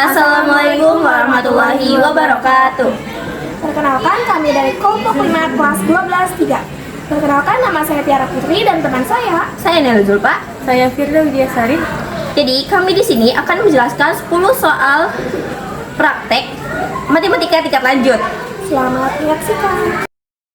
Assalamualaikum warahmatullahi wabarakatuh. Perkenalkan, kami dari kelompok 5 kelas 12-3. Perkenalkan, nama saya Tiara Putri dan teman saya Nel Zulfa. Saya Firda Widiasari. Jadi kami di sini akan menjelaskan 10 soal praktek matematika tingkat lanjut. Selamat menyaksikan.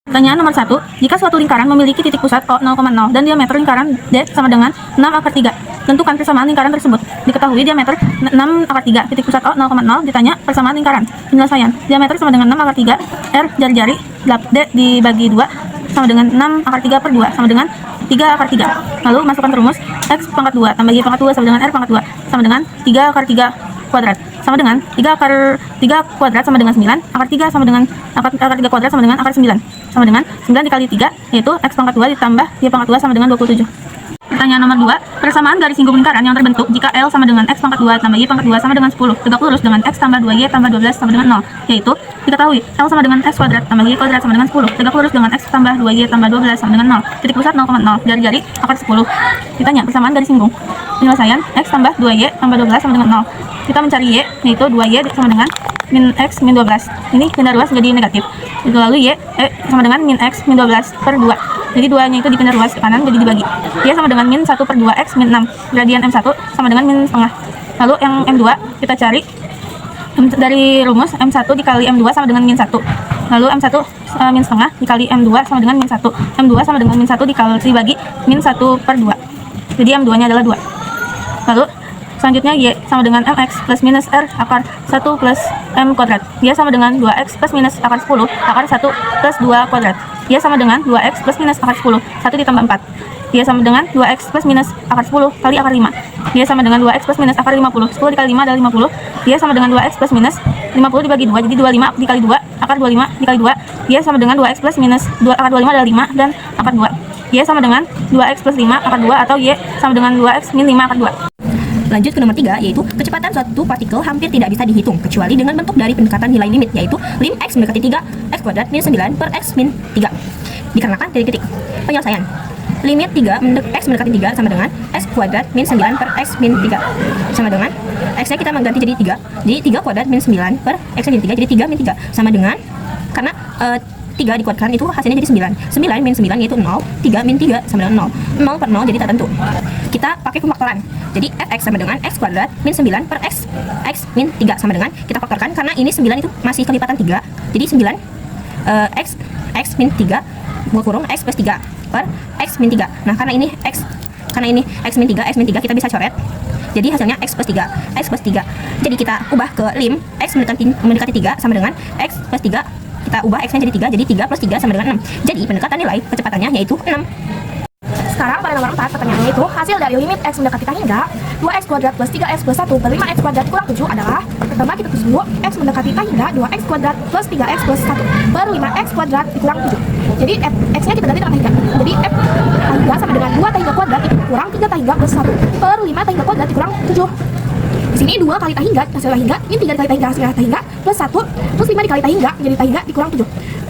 Pertanyaan nomor 1. Jika suatu lingkaran memiliki titik pusat O 0,0 dan diameter lingkaran D sama dengan 6 akar 3, tentukan persamaan lingkaran tersebut. Diketahui diameter 6 akar 3, titik pusat O 0,0, ditanya persamaan lingkaran. Penyelesaian. Diameter sama dengan 6 akar 3, R jari-jari, D dibagi 2 sama dengan 6 akar 3 per 2 sama dengan 3 akar 3. Lalu masukkan rumus X pangkat 2 tambah Y pangkat 2 sama dengan R pangkat 2 sama dengan 3 akar 3 kuadrat sama dengan 3 akar 3 kuadrat sama dengan 9, akar 3 sama dengan akar 3 kuadrat sama dengan akar 9 sama dengan 9 dikali 3, yaitu X pangkat 2 ditambah Y pangkat 2 sama dengan 27. Pertanyaan nomor 2. Persamaan garis singgung lingkaran yang terbentuk jika L sama dengan X pangkat 2 tambah Y pangkat 2 sama dengan 10 tegak lurus dengan X tambah 2Y tambah 12 sama dengan 0, yaitu diketahui L sama dengan X kuadrat tambah Y kuadrat sama dengan 10 tegak lurus dengan X tambah 2Y tambah 12 sama dengan 0, titik pusat 0,0, jari-jari akar 10. Ditanya persamaan garis singgung. Penyelesaian. X tambah 2Y tambah 12 sama dengan 0. Kita mencari Y, yaitu 2Y sama dengan min X min 12. Ini pindah ruas jadi negatif. Lalu Y sama dengan min X min 12 per 2. Jadi 2-nya itu dipindah ruas ke kanan, jadi dibagi. Y sama dengan min 1 per 2X min 6. Gradian M1 sama dengan min setengah. Lalu yang M2 kita cari dari rumus M1 dikali M2 sama dengan min 1. Lalu M1 min setengah dikali M2 sama dengan min 1. M2 sama dengan min 1 dibagi min 1 per 2. Jadi M2-nya adalah 2. Lalu selanjutnya Y sama dengan MX plus minus R akar 1 plus M kuadrat. Y sama dengan 2X plus minus akar 10 akar 1 plus 2 kuadrat. Y sama dengan 2X plus minus akar 10, 1 ditambah 4. Y sama dengan 2X plus minus akar 10 kali akar 5. Y sama dengan 2X plus minus akar 50, 10 dikali 5 adalah 50. Y sama dengan 2X plus minus 50 dibagi 2, jadi 25 dikali 2, akar 25 dikali 2. Y sama dengan 2X plus minus 2, akar 25 adalah 5 dan akar 2. Y sama dengan 2X plus 5 akar 2 atau Y sama dengan 2X min 5 akar 2. Lanjut ke nomor 3, yaitu kecepatan suatu partikel hampir tidak bisa dihitung kecuali dengan bentuk dari pendekatan nilai limit, yaitu lim X mendekati 3 X kuadrat min 9 per X min 3. Dikarenakan titik-titik. Penyelesaian. Limit 3 X mendekati 3 sama dengan X kuadrat min 9 per X min 3 sama dengan X-nya kita mengganti jadi 3. Jadi 3 kuadrat min 9 per X-nya jadi 3, jadi 3 min 3 sama dengan, karena 3 dikuatkan itu hasilnya jadi 9. 9 min 9 yaitu 0, 3 min 3 sama dengan 0. 0 per 0 jadi tak tentu. Kita pakai pemfaktoran. Jadi Fx sama dengan X kuadrat min 9 per X min 3 sama dengan, kita faktorkan karena ini 9 itu masih kelipatan 3. Jadi 9 X min 3 kurung X plus 3 per X min 3. Nah, karena ini X min 3 kita bisa coret. Jadi hasilnya X plus 3. Jadi kita ubah ke lim X mendekati 3 sama dengan X plus 3. Kita ubah X-nya jadi 3, jadi 3 plus 3 sama dengan 6. Jadi pendekatan nilai kecepatannya yaitu 6. Sekarang pada nomor 4, pertanyaannya itu hasil dari limit X mendekati tak hingga 2X kuadrat plus 3X plus 1 per 5X kuadrat kurang 7 adalah. Pertama kita tulis dulu X mendekati tak hingga 2X kuadrat plus 3X plus 1 per 5X kuadrat dikurang 7. Jadi X-nya kita ganti dengan tak hingga. Jadi F tak hingga sama dengan 2 tak hingga kuadrat kurang 3 tak hingga plus 1 per 5 tak hingga kuadrat dikurang 7. Di sini 2 kali tak hingga hasil tak hingga, ini 3 dikali tak hingga hasil tak hingga plus 1 plus 5 dikali tak hingga jadi tak hingga dikurang 7.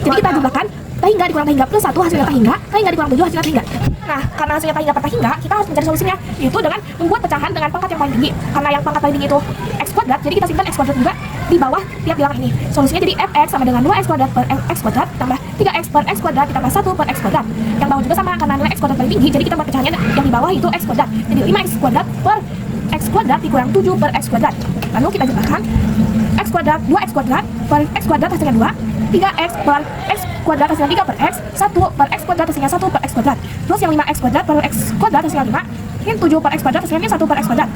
Jadi kita jumlahkan tak hingga dikurang tak hingga plus 1 hasilnya tak hingga dikurang 7 hasilnya tak hingga. Nah, karena hasilnya tak hingga per tak hingga, kita harus mencari solusinya, yaitu dengan membuat pecahan dengan pangkat yang paling tinggi. Karena yang pangkat paling tinggi itu X kuadrat, jadi kita simpan X kuadrat juga di bawah tiap bilangan ini. Solusinya jadi Fx sama dengan 2X kuadrat per X kuadrat tambah 3X per X kuadrat ditambah 1 per X kuadrat. Yang bawah juga sama, karena nilai X kuadrat paling tinggi, jadi kita buat pecahannya yang di bawah itu X kuadrat. Jadi 5X kuadrat per X kuadrat dikurang 7 per X kuadrat. Lalu kita jumlahkan X kuadrat 2X kuadrat per X kuadrat hasilnya 2, 3X per X kuadrat hasilnya 3 per X, 1 per X kuadrat hasilnya 1 per X kuadrat. Terus yang 5X kuadrat per X kuadrat hasilnya 5, min 7 per X kuadrat hasilnya min 1 per X kuadrat.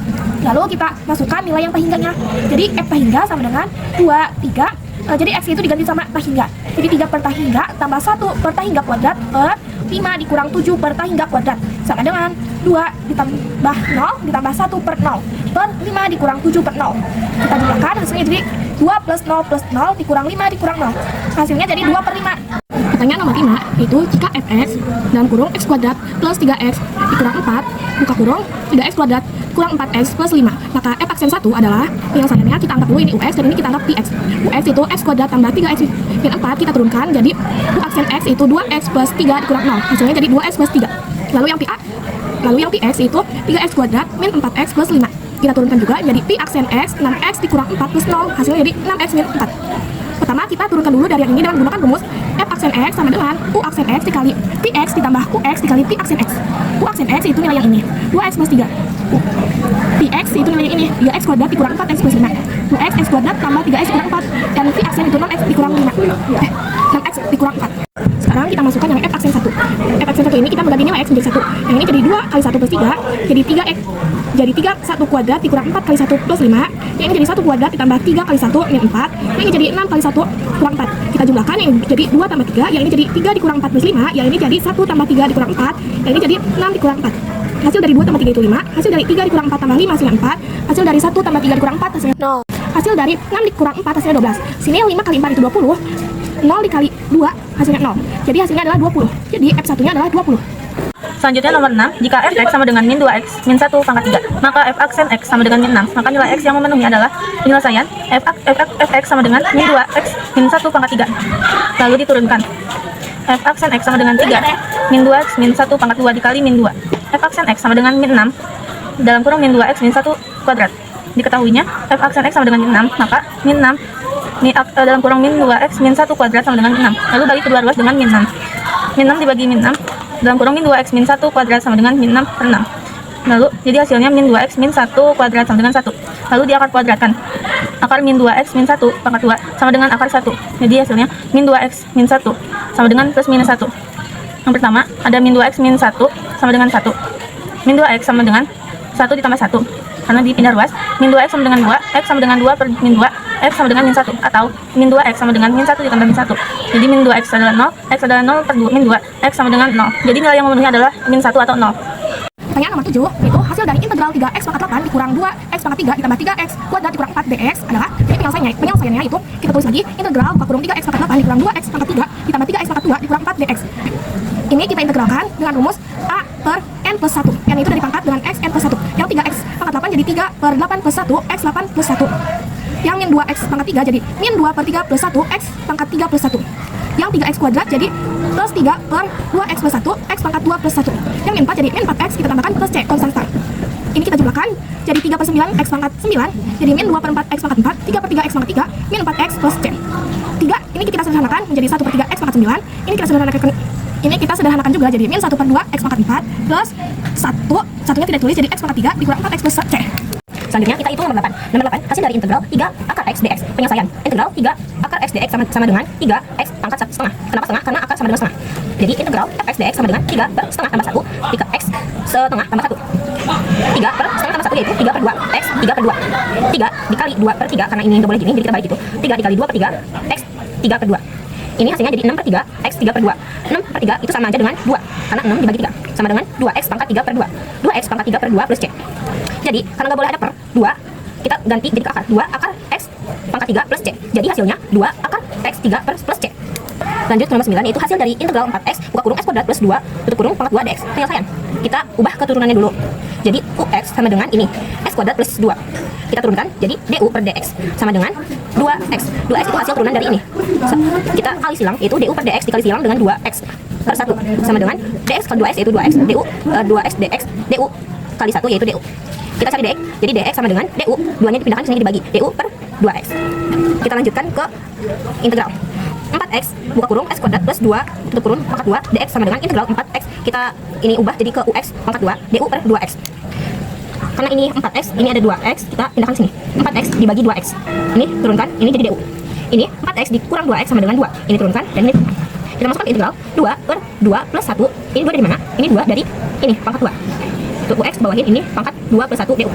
Lalu kita masukkan nilai yang tak hingganya. Jadi F tak hingga sama dengan 2, 3. Jadi X itu diganti sama tak hingga. Jadi 3 per tak hingga tambah 1 per tak hingga kuadrat per 5 dikurang 7 per tak hingga kuadrat sama dengan 2 ditambah 0 ditambah 1 per 0 per 5 dikurang 7 per 0. Kita jumlahkan hasilnya jadi 2 plus 0 plus 0 dikurang 5 dikurang 0. Hasilnya jadi 2 per 5. Pertanyaan nomor 5, yaitu jika Fx dalam kurung X kuadrat plus 3X dikurang 4 buka kurung 3X kuadrat kurang 4X plus 5, maka F aksen 1 adalah penyelesaiannya kita anggap dulu ini US dan ini kita anggap PX. US itu X kuadrat tambah 3X min 4 kita turunkan, jadi U aksen X itu 2X plus 3 dikurang 0, hasilnya jadi 2X plus 3. Lalu yang PX itu 3X kuadrat min 4X plus 5. kita turunkan juga jadi pi aksen X, 6X dikurang 4 plus 0, hasilnya jadi 6X min 4. Pertama kita turunkan dulu dari yang ini dengan menggunakan rumus F aksen X sama dengan U aksen X dikali pi X ditambah QX dikali pi aksen X. U aksen X itu nilai yang ini, 2X plus 3. Pi X itu nilai yang ini, 3X kuadrat dikurang 4X plus 5. 2X X kuadrat tambah 3X dikurang 4. Dan pi aksen itu 6X dikurang 5. 6X dikurang 4. Sekarang kita masukkan yang F aksen 1. F aksen 1 ini kita mengganti nilai X menjadi 1. Yang ini jadi 2 kali 1 plus 3, jadi 3X. Jadi 3 1 kuadrat dikurang 4 kali 1 plus 5. Yang ini jadi 1 kuadrat ditambah 3 kali 1 min 4. Yang ini jadi 6 kali 1 kurang 4. Kita jumlahkan, yang jadi 2 tambah 3. Yang ini jadi 3 dikurang 4 plus 5. Yang ini jadi 1 tambah 3 dikurang 4. Yang ini jadi 6 dikurang 4. Hasil dari 2 tambah 3 itu 5. Hasil dari 3 dikurang 4 tambah 5 hasilnya 4. Hasil dari 1 tambah 3 dikurang 4 hasilnya 0. Hasil dari 6 dikurang 4 hasilnya 12. Sini 5 kali 4 itu 20. 0 dikali 2 hasilnya 0. Jadi hasilnya adalah 20. Jadi F1 nya adalah 20. Selanjutnya nomor 6, jika fx sama dengan min 2x min 1 pangkat 3, maka f aksen x sama dengan min 6, maka nilai x yang memenuhi adalah penyelesaian fx sama dengan min 2x min 1 pangkat 3. Lalu diturunkan. F aksen x sama dengan 3 min 2x min 1 pangkat 2 dikali min 2. F aksen x sama dengan min 6 dalam kurung min 2x min 1 kuadrat. Diketahuinya f aksen x sama dengan min 6, maka min 6 dalam kurung min 2x min 1 kuadrat sama dengan 6. Lalu bagi kedua ruas dengan min 6. Min 6 dibagi min 6 dalam kurung min 2x min 1 kuadrat sama dengan min 6 per 6. Lalu jadi hasilnya min 2x min 1 kuadrat sama dengan 1. Lalu diakar kuadratkan. Akar min 2x min 1 pangkat 2 sama dengan akar 1. Jadi hasilnya min 2x min 1 sama dengan plus minus 1. Yang pertama ada min 2x min 1 sama dengan 1. Min 2x sama dengan 1 ditambah 1. Karena dipindah ruas, min 2x sama dengan 2, x sama dengan 2 per min 2, x sama dengan min 1, atau min 2x sama dengan min 1 ditambah min 1. Jadi min 2x adalah 0, x adalah 0 per 2, min 2, x sama dengan 0. Jadi nilai yang memenuhi adalah min 1 atau 0. Pertanyaan nomor 7, yaitu hasil dari integral 3x pangkat 8 dikurang 2x pangkat 3 ditambah 3x kuadrat dikurang 4 dx adalah, jadi penyelesaiannya itu kita tulis lagi, integral buka kurung 3x pangkat 8 dikurang 2x pangkat 3 ditambah 3x pangkat 2 dikurang 4 dx. Ini kita integralkan dengan rumus a per n plus 1, yang itu dari pangkat dengan x n plus 1. Yang 3x pangkat 8 jadi 3 per 8 plus 1, x 8 plus 1. Yang min 2x pangkat 3 jadi min 2 per 3 plus 1, x pangkat 3 plus 1. Yang 3x kuadrat jadi plus 3 per 2x plus 1, x pangkat 2 plus 1. Yang min 4 jadi min 4x kita tambahkan plus c, konstanta. Ini kita jumlahkan jadi 3 per 9, x pangkat 9, jadi min 2 per 4, x pangkat 4, 3 per 3, x pangkat 3, min 4x plus c. 3, ini kita sederhanakan menjadi 1 per 3, x pangkat 9. Ini kita sederhanakan juga jadi min 1 per 2, x pangkat 4, plus 1, satunya tidak tulis jadi x pangkat 3 dikurang 4x plus c. Selanjutnya kita hitung nomor 8. Nomor 8 hasil dari integral 3 akar x dx. Penyelesaian. Integral 3 akar x dx sama dengan 3x pangkat setengah. Kenapa setengah? Karena akar sama dengan setengah. Jadi integral fx dx sama dengan 3 per setengah tambah 1 dikali x setengah tambah 1. 3 per setengah tambah 1 yaitu 3 per 2 x 3 per 2. 3 dikali 2 per 3 karena ini nggak boleh gini jadi kita balik gitu. 3 dikali 2 per 3 x 3 per 2. Ini hasilnya jadi 6 per 3 x 3 per 2. 6 per 3 itu sama aja dengan 2 karena 6 dibagi 3 sama dengan 2x pangkat 3 per 2. 2x pangkat 3 per 2 plus c. Jadi karena nggak boleh ada per 2, kita ganti jadi ke akar 2 akar x pangkat 3 plus c. Jadi hasilnya 2 akar x 3 plus c. Lanjut nomor 9 yaitu hasil dari integral 4x buka kurung x kuadrat plus 2 tutup kurung pangkat 2 dx. Penyelesaian. Kita ubah keturunannya dulu. Jadi ux sama dengan ini x kuadrat plus 2. Kita turunkan jadi du per dx sama dengan 2x. 2x itu hasil turunan dari ini. Kita kali silang yaitu du per dx dikali silang dengan 2x per 1 sama dengan dx kali 2x yaitu 2x. Du 2x dx du kali 1 yaitu du. Kita cari dx, jadi dx sama dengan du, duanya dipindahkan sini dibagi, du per 2x. Kita lanjutkan ke integral 4x buka kurung x kuadrat plus 2 tutup kurung pangkat 2 dx sama dengan integral 4x. Kita ini ubah jadi ke ux pangkat 2 du per 2x. Karena ini 4x, ini ada 2x, kita pindahkan sini. 4x dibagi 2x. Ini turunkan, ini jadi du. Ini 4x dikurang 2x sama dengan 2. Ini turunkan dan ini. Kita masukkan ke integral 2 per 2 plus 1. Ini 2 dari mana? Ini 2 dari ini pangkat 2. Untuk ux bawahin ini pangkat 2 plus 1 du.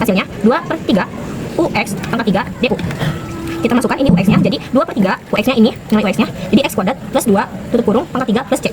Hasilnya 2 per 3 ux pangkat 3 du. Kita masukkan ini ux nya jadi 2 per 3 ux nya ini nilai ux nya jadi x kuadrat plus 2 tutup kurung pangkat 3 plus c.